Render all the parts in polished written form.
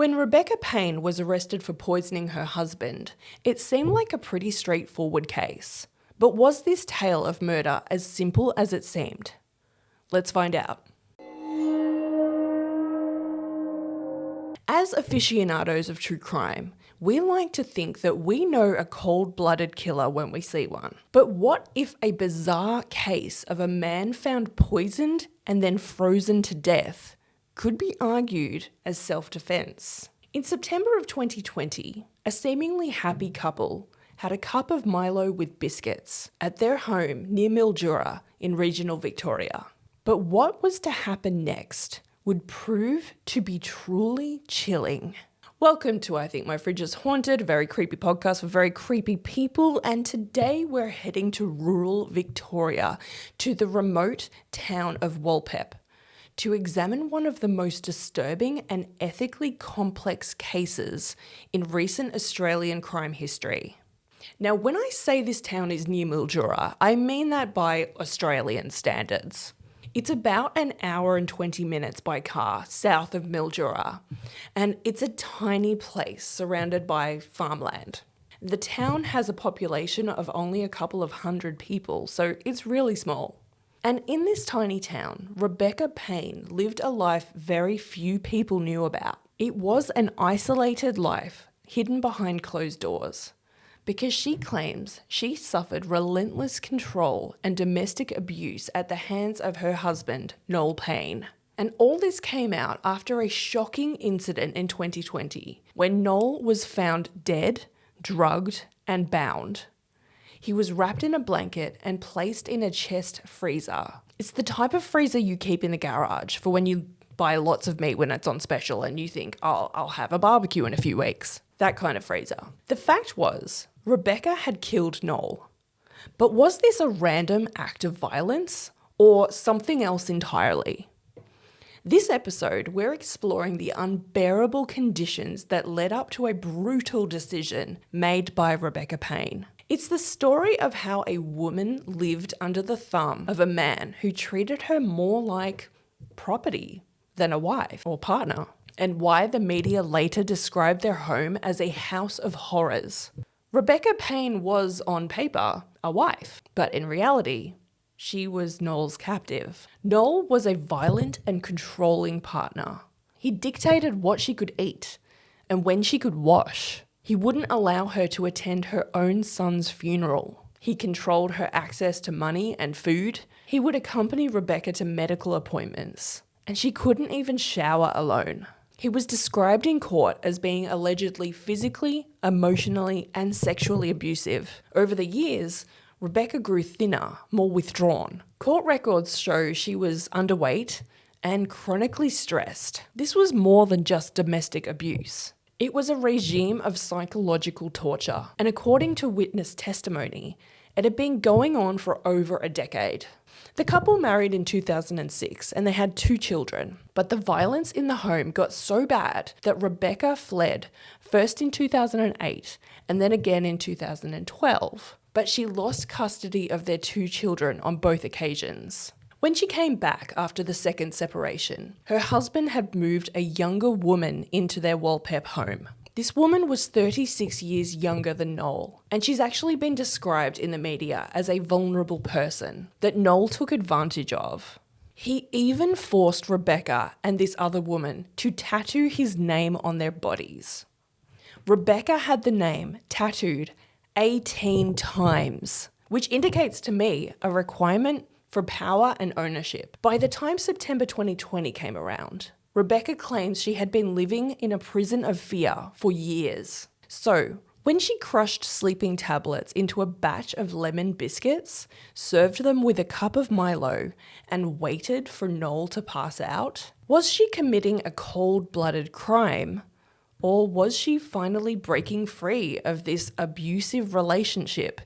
When Rebecca Payne was arrested for poisoning her husband, it seemed like a pretty straightforward case. But was this tale of murder as simple as it seemed? Let's find out. As aficionados of true crime, we like to think that we know a cold-blooded killer when we see one. But what if a bizarre case of a man found poisoned and then frozen to death could be argued as self-defense? In September of 2020, a seemingly happy couple had a cup of Milo with biscuits at their home near Mildura in regional Victoria. But what was to happen next would prove to be truly chilling. Welcome to I Think My Fridge is Haunted, a very creepy podcast for very creepy people, and today we're heading to rural Victoria, to the remote town of Walpep, to examine one of the most disturbing and ethically complex cases in recent Australian crime history. Now, when I say this town is near Mildura, I mean that by Australian standards. It's about an hour and 20 minutes by car south of Mildura, and it's a tiny place surrounded by farmland. The town has a population of only a couple of hundred people, so it's really small. And in this tiny town, Rebecca Payne lived a life very few people knew about. It was an isolated life hidden behind closed doors, because she claims she suffered relentless control and domestic abuse at the hands of her husband, Noel Payne. And all this came out after a shocking incident in 2020 when Noel was found dead, drugged, and bound. He was wrapped in a blanket and placed in a chest freezer. It's the type of freezer you keep in the garage for when you buy lots of meat when it's on special and you think, oh, I'll have a barbecue in a few weeks. That kind of freezer. The fact was, Rebecca had killed Noel. But was this a random act of violence or something else entirely? This episode, we're exploring the unbearable conditions that led up to a brutal decision made by Rebecca Payne. It's the story of how a woman lived under the thumb of a man who treated her more like property than a wife or partner, and why the media later described their home as a house of horrors. Rebecca Payne was, on paper, a wife, but in reality, she was Noel's captive. Noel was a violent and controlling partner. He dictated what she could eat and when she could wash. He wouldn't allow her to attend her own son's funeral. He controlled her access to money and food. He would accompany Rebecca to medical appointments, and she couldn't even shower alone. He was described in court as being allegedly physically, emotionally, and sexually abusive. Over the years, Rebecca grew thinner, more withdrawn. Court records show she was underweight and chronically stressed. This was more than just domestic abuse. It was a regime of psychological torture, and according to witness testimony, it had been going on for over a decade. The couple married in 2006 and they had 2 children, but the violence in the home got so bad that Rebecca fled, first in 2008 and then again in 2012. But she lost custody of their 2 children on both occasions. When she came back after the second separation, her husband had moved a younger woman into their Walpep home. This woman was 36 years younger than Noel, and she's actually been described in the media as a vulnerable person that Noel took advantage of. He even forced Rebecca and this other woman to tattoo his name on their bodies. Rebecca had the name tattooed 18 times, which indicates to me a requirement for power and ownership. By the time September 2020 came around, Rebecca claims she had been living in a prison of fear for years. So, when she crushed sleeping tablets into a batch of lemon biscuits, served them with a cup of Milo, and waited for Noel to pass out, was she committing a cold-blooded crime? Or was she finally breaking free of this abusive relationship?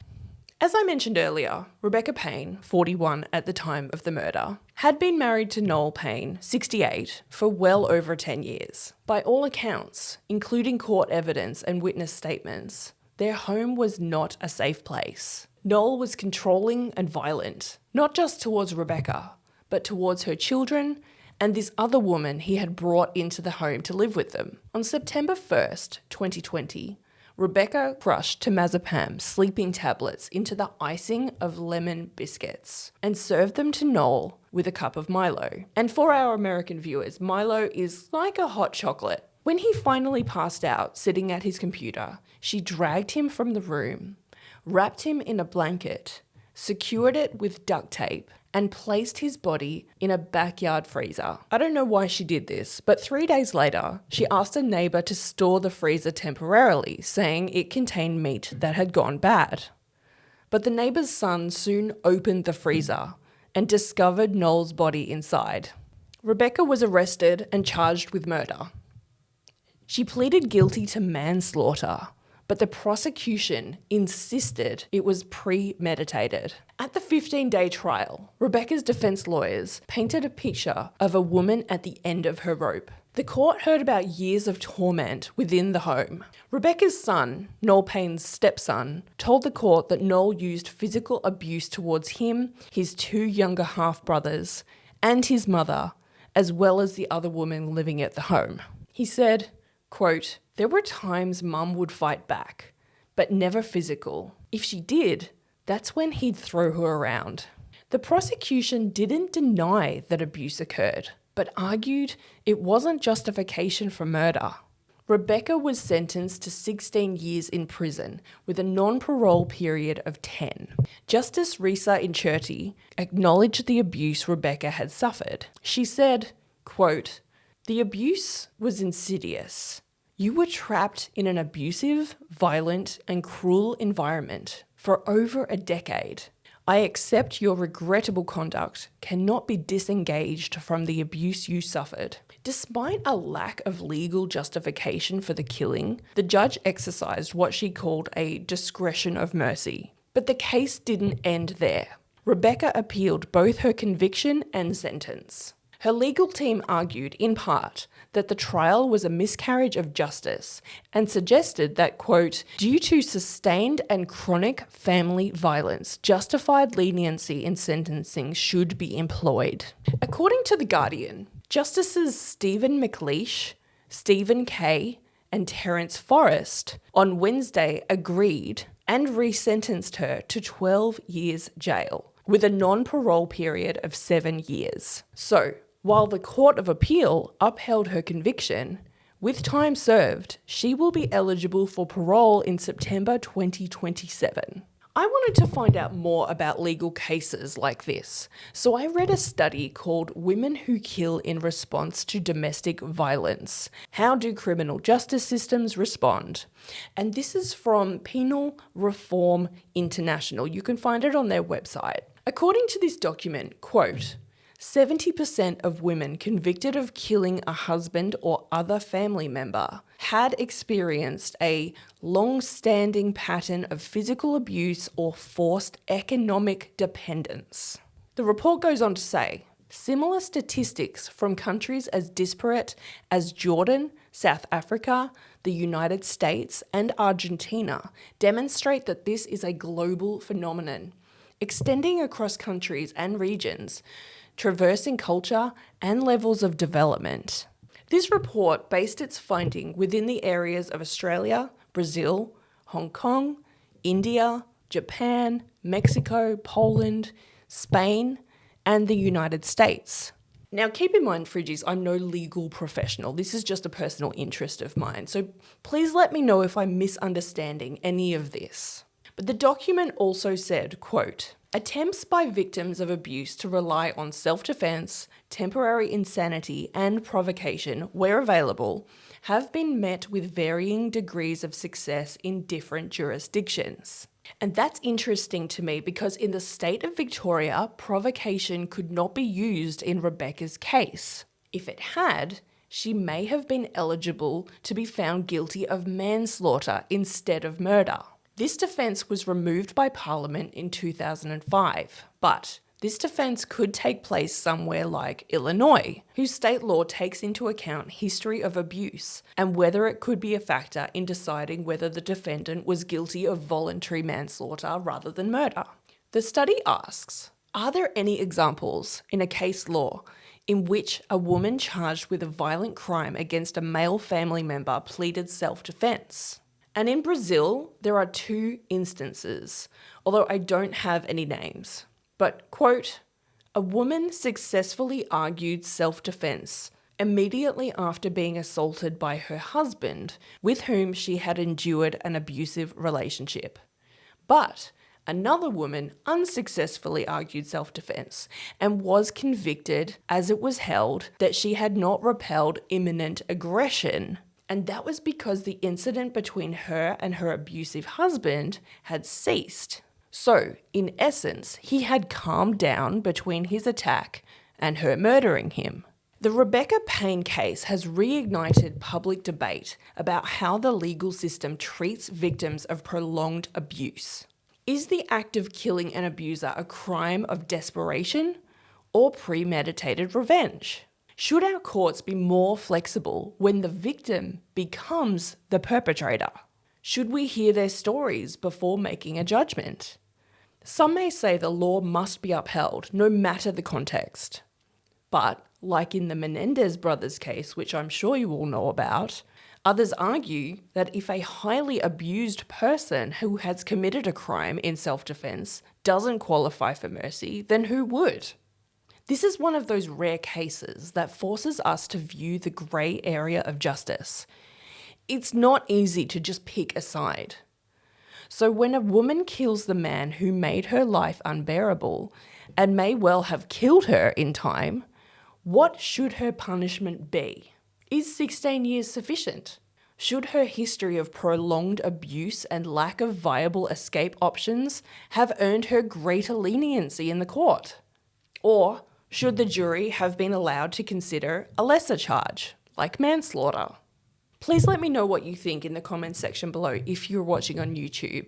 As I mentioned earlier, Rebecca Payne, 41 at the time of the murder, had been married to Noel Payne, 68, for well over 10 years. By all accounts, including court evidence and witness statements, their home was not a safe place. Noel was controlling and violent, not just towards Rebecca, but towards her children and this other woman he had brought into the home to live with them. On September 1st, 2020, Rebecca crushed temazepam sleeping tablets into the icing of lemon biscuits and served them to Noel with a cup of Milo. And for our American viewers, Milo is like a hot chocolate. When he finally passed out sitting at his computer, she dragged him from the room, wrapped him in a blanket, secured it with duct tape, and placed his body in a backyard freezer. I don't know why she did this, but 3 days later, she asked a neighbour to store the freezer temporarily, saying it contained meat that had gone bad. But the neighbour's son soon opened the freezer and discovered Noel's body inside. Rebecca was arrested and charged with murder. She pleaded guilty to manslaughter, but the prosecution insisted it was premeditated. At the 15-day trial, Rebecca's defense lawyers painted a picture of a woman at the end of her rope. The court heard about years of torment within the home. Rebecca's son, Noel Payne's stepson, told the court that Noel used physical abuse towards him, his 2 younger half-brothers, and his mother, as well as the other woman living at the home. He said, quote, "There were times Mum would fight back, but never physical. If she did, that's when he'd throw her around." The prosecution didn't deny that abuse occurred, but argued it wasn't justification for murder. Rebecca was sentenced to 16 years in prison with a non-parole period of 10. Justice Risa Incerti acknowledged the abuse Rebecca had suffered. She said, quote, "The abuse was insidious. You were trapped in an abusive, violent, and cruel environment for over a decade. I accept your regrettable conduct cannot be disengaged from the abuse you suffered." Despite a lack of legal justification for the killing, the judge exercised what she called a discretion of mercy. But the case didn't end there. Rebecca appealed both her conviction and sentence. Her legal team argued, in part, that the trial was a miscarriage of justice and suggested that, quote, "due to sustained and chronic family violence, justified leniency in sentencing should be employed." According to The Guardian, Justices Stephen McLeish, Stephen Kay, and Terence Forrest on Wednesday agreed and resentenced her to 12 years jail, with a non-parole period of 7 years. So, while the Court of Appeal upheld her conviction, with time served, she will be eligible for parole in September 2027. I wanted to find out more about legal cases like this, so I read a study called Women Who Kill in Response to Domestic Violence. How do criminal justice systems respond? And this is from Penal Reform International. You can find it on their website. According to this document, quote, 70% of women convicted of killing a husband or other family member had experienced a long-standing pattern of physical abuse or forced economic dependence. The report goes on to say, similar statistics from countries as disparate as Jordan, South Africa, the United States, and Argentina demonstrate that this is a global phenomenon, extending across countries and regions, traversing culture and levels of development. This report based its finding within the areas of Australia, Brazil, Hong Kong, India, Japan, Mexico, Poland, Spain, and the United States. Now keep in mind, Fridgies, I'm no legal professional. This is just a personal interest of mine, so please let me know if I'm misunderstanding any of this. But the document also said, quote, attempts by victims of abuse to rely on self-defense, temporary insanity, and provocation, where available, have been met with varying degrees of success in different jurisdictions. And that's interesting to me because in the state of Victoria, provocation could not be used in Rebecca's case. If it had, she may have been eligible to be found guilty of manslaughter instead of murder. This defence was removed by Parliament in 2005, but this defence could take place somewhere like Illinois, whose state law takes into account history of abuse and whether it could be a factor in deciding whether the defendant was guilty of voluntary manslaughter rather than murder. The study asks, are there any examples in a case law in which a woman charged with a violent crime against a male family member pleaded self-defense. And in Brazil, there are 2 instances, although I don't have any names. But, quote, a woman successfully argued self-defense immediately after being assaulted by her husband, with whom she had endured an abusive relationship. But another woman unsuccessfully argued self-defense and was convicted, as it was held that she had not repelled imminent aggression. And that was because the incident between her and her abusive husband had ceased. So, in essence, he had calmed down between his attack and her murdering him. The Rebecca Payne case has reignited public debate about how the legal system treats victims of prolonged abuse. Is the act of killing an abuser a crime of desperation or premeditated revenge? Should our courts be more flexible when the victim becomes the perpetrator? Should we hear their stories before making a judgment? Some may say the law must be upheld, no matter the context. But, like in the Menendez brothers case, which I'm sure you all know about, others argue that if a highly abused person who has committed a crime in self-defense doesn't qualify for mercy, then who would? This is one of those rare cases that forces us to view the grey area of justice. It's not easy to just pick a side. So when a woman kills the man who made her life unbearable and may well have killed her in time, what should her punishment be? Is 16 years sufficient? Should her history of prolonged abuse and lack of viable escape options have earned her greater leniency in the court? Or should the jury have been allowed to consider a lesser charge, like manslaughter? Please let me know what you think in the comments section below if you're watching on YouTube.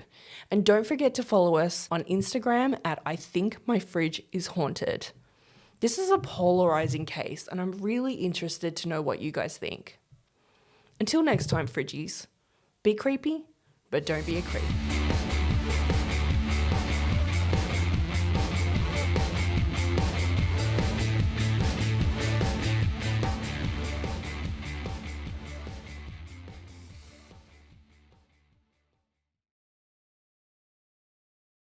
And don't forget to follow us on Instagram at IThinkMyFridgeIsHaunted. This is a polarizing case and I'm really interested to know what you guys think. Until next time, Fridgies, be creepy, but don't be a creep.